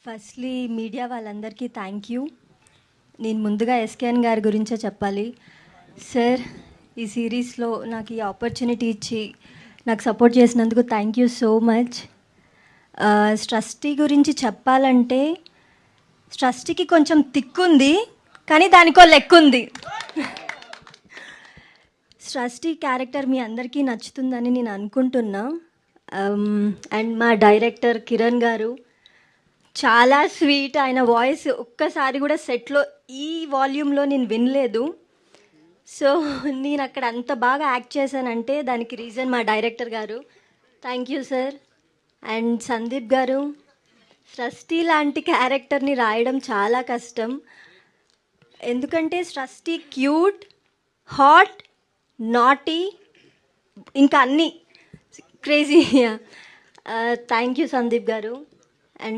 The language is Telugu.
ఫస్ట్లీ మీడియా వాళ్ళందరికీ థ్యాంక్ యూ. నేను ముందుగా ఎస్కేఎన్ గారి గురించే చెప్పాలి. సార్, ఈ సిరీస్లో నాకు ఈ ఆపర్చునిటీ ఇచ్చి నాకు సపోర్ట్ చేసినందుకు థ్యాంక్ యూ సో మచ్. స్ట్రస్టీ గురించి చెప్పాలంటే స్ట్రస్టీకి కొంచెం తిక్కుంది, కానీ దానికో లెక్కుంది. స్ట్రస్టీ క్యారెక్టర్ మీ అందరికీ నచ్చుతుందని నేను అనుకుంటున్నా. అండ్ మా డైరెక్టర్ కిరణ్ గారు చాలా స్వీట్. ఆయన వాయిస్ ఒక్కసారి కూడా సెట్లో ఈ వాల్యూమ్లో నేను వినలేదు. సో నేను అక్కడ అంత బాగా యాక్ట్ చేశానంటే దానికి రీజన్ మా డైరెక్టర్ గారు. Thank you sir. And Sandeep గారు, స్రష్టి లాంటి క్యారెక్టర్ని రాయడం చాలా కష్టం. ఎందుకంటే స్రష్టి క్యూట్, హాట్, నాటీ, ఇంకా అన్నీ క్రేజీ. థ్యాంక్ యూ సందీప్ గారు. అండ్